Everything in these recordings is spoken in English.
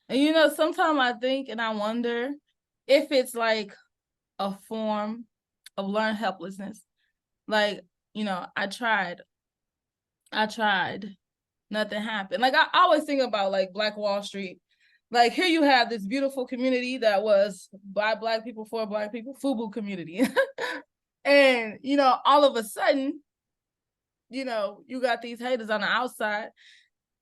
And sometimes I think and I wonder if it's like a form of learned helplessness. Like, I tried, nothing happened. Like I always think about like Black Wall Street. Like here you have this beautiful community that was by Black people for Black people, FUBU community. And all of a sudden, you got these haters on the outside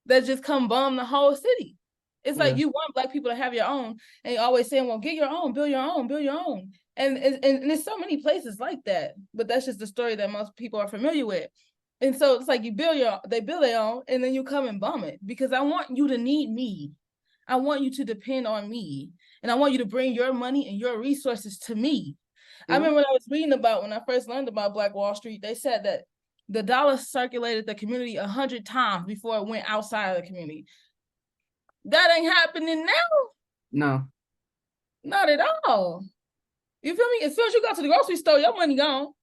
that just come bum the whole city. It's like Yeah. you want Black people to have your own, and you're always saying, "Well, get your own, build your own, build your own." And there's so many places like that, but that's just the story that most people are familiar with. And so it's like they build their own, and then you come and bum it because I want you to need me. I want you to depend on me, and I want you to bring your money and your resources to me. I Yeah. remember when I was reading when I first learned about Black Wall Street, they said that the dollar circulated the community 100 times before it went outside of the community. That ain't happening now. No. Not at all. You feel me? As soon as you go to the grocery store, your money gone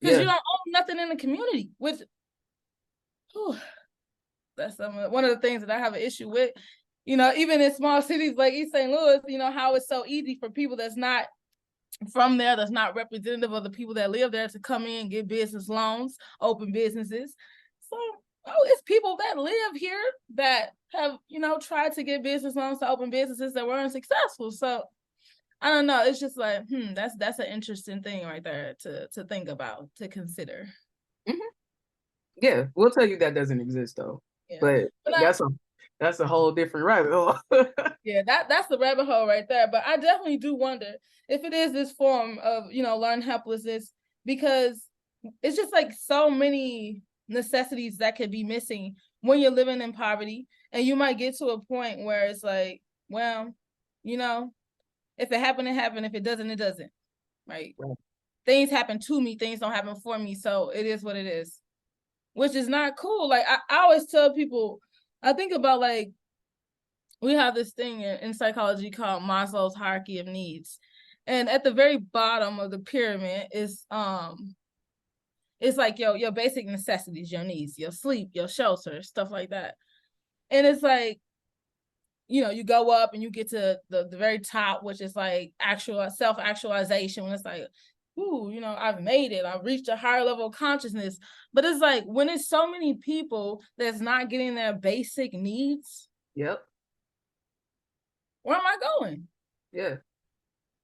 because you Yeah. don't own nothing in the community. Which, whew, that's one of the things that I have an issue with. Even in small cities like East St. Louis, how it's so easy for people that's not from there, that's not representative of the people that live there, to come in, get business loans, open businesses. So, it's people that live here that have, tried to get business loans to open businesses that weren't successful. So I don't know. It's just like, that's an interesting thing right there to think about, to consider. Hmm. Yeah, we'll tell you that doesn't exist though. Yeah. But But that's a whole different rabbit hole. yeah, that's the rabbit hole right there. But I definitely do wonder if it is this form of, learned helplessness, because it's just like so many necessities that could be missing when you're living in poverty. And you might get to a point where it's like, well, you know, if it happened, it happened. If it doesn't, it doesn't. Right. Right. Things happen to me, things don't happen for me. So it is what it is, which is not cool. Like I always tell people, I think about like, we have this thing in psychology called Maslow's hierarchy of needs. And at the very bottom of the pyramid is it's like your basic necessities, your needs, your sleep, your shelter, stuff like that. And it's like, you go up and you get to the very top, which is like actual self-actualization, when it's like, ooh, I've made it, I've reached a higher level of consciousness. But it's like when it's so many people that's not getting their basic needs, Yep. where am I going? Yeah.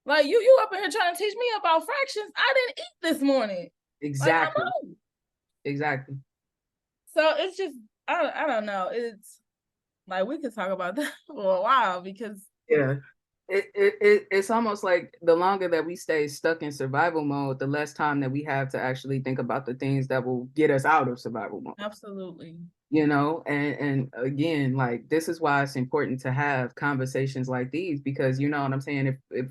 Like you up in here trying to teach me about fractions. I didn't eat this morning. Like, come Exactly. on. Exactly. So it's just, I don't know. It's like we could talk about that for a while because Yeah. It's almost like the longer that we stay stuck in survival mode, the less time that we have to actually think about the things that will get us out of survival mode. absolutely. And again, like this is why it's important to have conversations like these, because you know what I'm saying, if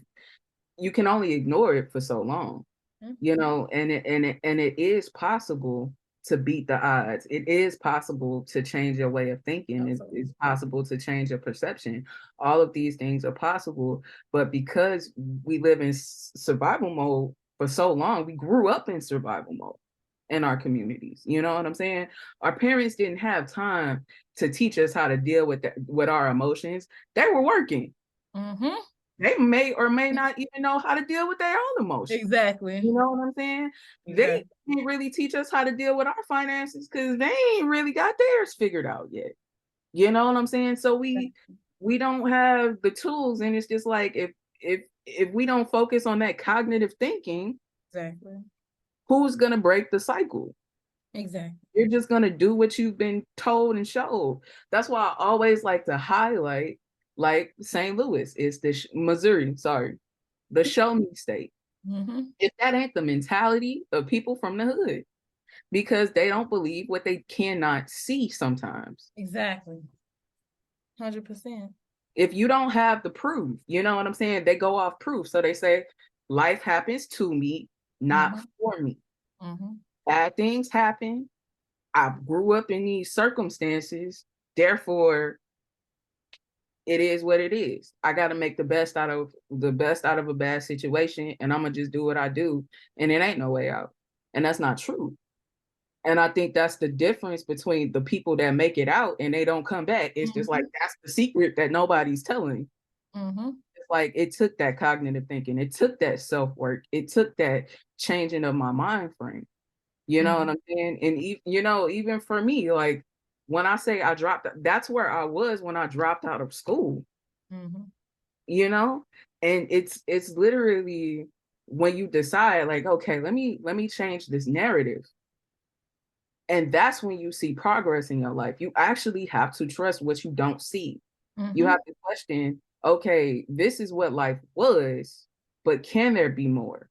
you can only ignore it for so long, Mm-hmm. and it is possible to beat the odds. It is possible to change your way of thinking. Absolutely. It's possible to change your perception. All of these things are possible, but because we live in survival mode for so long, we grew up in survival mode in our communities. You know what I'm saying? Our parents didn't have time to teach us how to deal with our emotions. They were working. Mm-hmm. They may or may not even know how to deal with their own emotions. Exactly. You know what I'm saying? They Exactly. didn't really teach us how to deal with our finances because they ain't really got theirs figured out yet. You know what I'm saying? So we don't have the tools, and it's just like if we don't focus on that cognitive thinking, Exactly. who's gonna break the cycle? Exactly. You're just gonna do what you've been told and showed. That's why I always like to highlight, like St. Louis is Missouri, sorry, the show me state. Mm-hmm. If that ain't the mentality of people from the hood, because they don't believe what they cannot see sometimes. Exactly. 100%. If you don't have the proof, you know what I'm saying? They go off proof. So they say, life happens to me, not Mm-hmm. for me. Mm-hmm. Bad things happen. I grew up in these circumstances. Therefore, it is what it is. I got to make the best out of a bad situation, and I'm gonna just do what I do, and it ain't no way out. And that's not true. And I think that's the difference between the people that make it out and they don't come back. It's just like, that's the secret that nobody's telling. It's like, it took that cognitive thinking, it took that self-work, it took that changing of my mind frame. You know what I'm saying? And even for me, like when I say I dropped, that's where I was when I dropped out of school, you know? And it's literally when you decide like, okay, let me change this narrative. And that's when you see progress in your life. You actually have to trust what you don't see. You have to question, okay, this is what life was, but can there be more?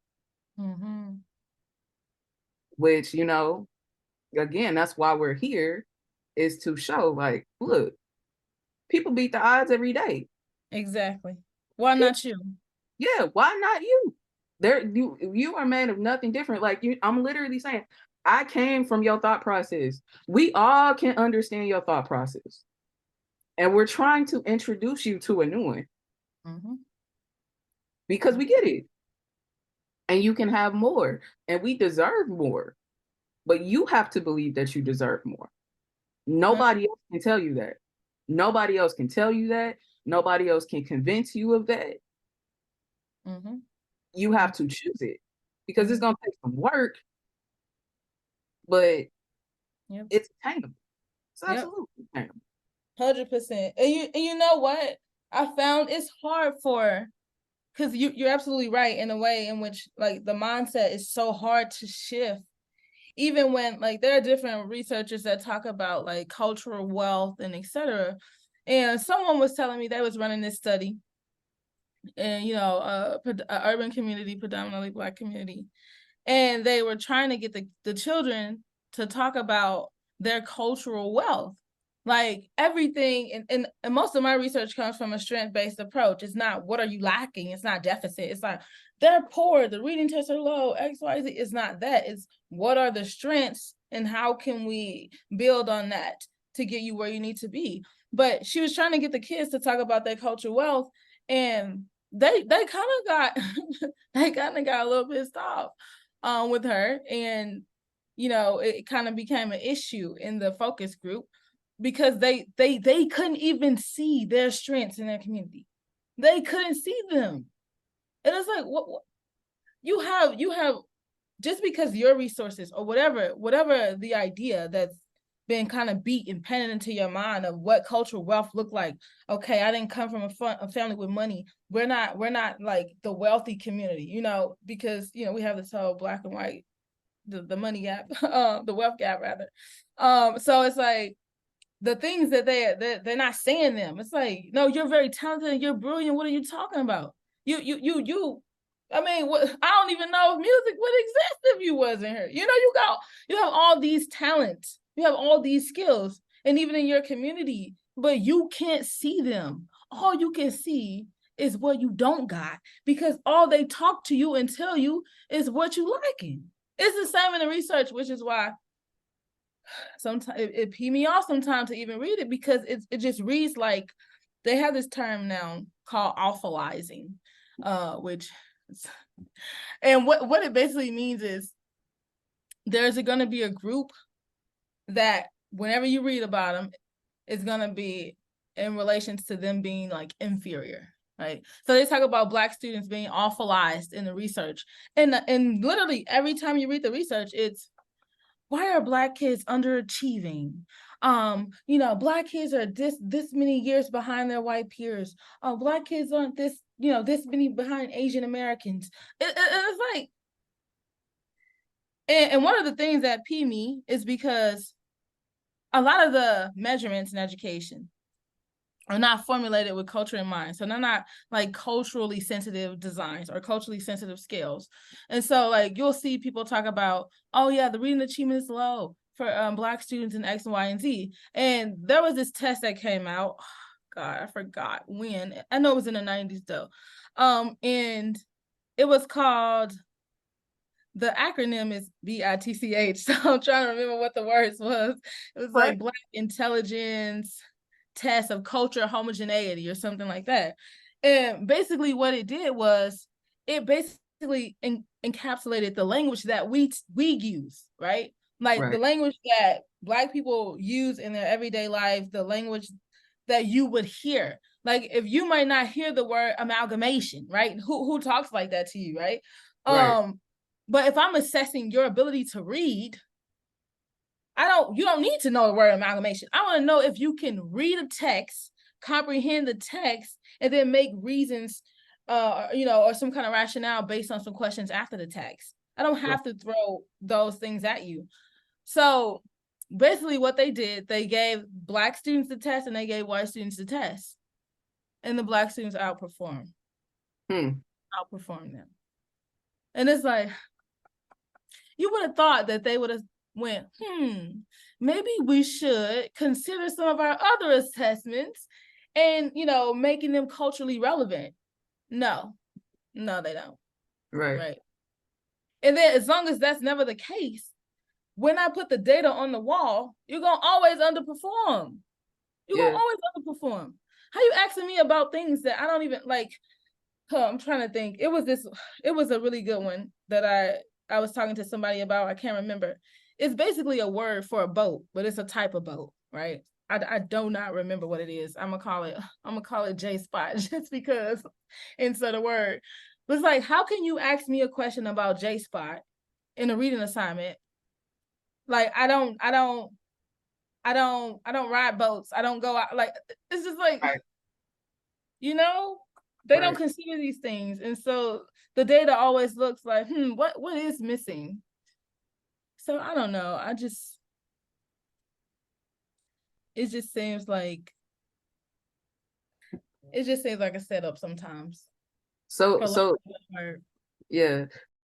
Which, again, that's why we're here, is to show like, look, people beat the odds every day. Exactly. Why not you? Yeah, why not you? You are man of nothing different. Like I'm literally saying, I came from your thought process. We all can understand your thought process. And we're trying to introduce you to a new one. Because we get it. And you can have more. And we deserve more. But you have to believe that you deserve more. Nobody else can tell you that. Nobody else can tell you that. Nobody else can convince you of that. You have to choose it because it's going to take some work, but it's attainable. It's absolutely attainable. 100%. And you know what? I found it's hard because you're absolutely right in a way in which like the mindset is so hard to shift. Even when like there are different researchers that talk about like cultural wealth and etc. And someone was telling me they was running this study in a urban community, predominantly Black community, and they were trying to get the children to talk about their cultural wealth, like everything. And most of my research comes from a strength-based approach. It's not what are you lacking, it's not deficit, it's like they're poor, the reading tests are low, XYZ. It's not that. It's what are the strengths and how can we build on that to get you where you need to be. But she was trying to get the kids to talk about their cultural wealth, and they kind of got they kind of got a little pissed off with her. And it kind of became an issue in the focus group because they couldn't even see their strengths in their community. They couldn't see them. And it's like, what you have just because your resources or whatever the idea that's been kind of beat and painted into your mind of what cultural wealth looked like. Okay, I didn't come from a family with money. We're not like the wealthy community, because we have this whole Black and white, the money gap, the wealth gap rather. So it's like the things that they're not saying them. It's like, no, you're very talented and you're brilliant. What are you talking about? You. I mean, I don't even know if music would exist if you wasn't here. You have all these talents, you have all these skills, and even in your community, but you can't see them. All you can see is what you don't got, because all they talk to you and tell you is what you liking. It's the same in the research, which is why sometimes it pee me off sometimes to even read it, because it just reads like they have this term now called awfulizing, which and what it basically means is there's going to be a group that whenever you read about them, it's going to be in relation to them being like inferior, right? So they talk about Black students being awfulized in the research, and literally every time you read the research, it's, why are Black kids underachieving? Black kids are this many years behind their white peers. Black kids aren't this many behind Asian Americans. It's like, and one of the things that pee me is because a lot of the measurements in education are not formulated with culture in mind. So they're not like culturally sensitive designs or culturally sensitive scales. And so like you'll see people talk about, oh yeah, the reading achievement is low for Black students in X, Y, and Z. And there was this test that came out. Oh, God, I forgot when. I know it was in the 90s though. And it was called, the acronym is BITCH. So I'm trying to remember what the words was. It was like Black Intelligence Test of Culture Homogeneity or something like that. And basically what it did was it basically encapsulated the language that we use, right? Like the Right. language that Black people use in their everyday life, the language that you would hear. Like if you might not hear the word amalgamation, right? Who talks like that to you, right? Right. But if I'm assessing your ability to read, you don't need to know the word amalgamation. I want to know if you can read a text, comprehend the text, and then make reasons, or some kind of rationale based on some questions after the text. I don't have to throw those things at you. So basically what they did, they gave Black students the test and they gave white students the test. And the Black students outperformed them. And it's like, you would have thought that they would have went, maybe we should consider some of our other assessments and, making them culturally relevant. No, they don't. Right. And then as long as that's never the case, when I put the data on the wall, you're going to always underperform. You're going to always underperform. How you asking me about things that I don't even like? I'm trying to think. It was a really good one that I was talking to somebody about. I can't remember. It's basically a word for a boat, but it's a type of boat, right? I do not remember what it is. I'm gonna call it J spot just because insert a word. But it's like, how can you ask me a question about J spot in a reading assignment? Like I don't ride boats. I don't go out. Like it's just like, Right. They don't consider these things. And so the data always looks like, what is missing? So I don't know. It just seems like a setup sometimes. So yeah.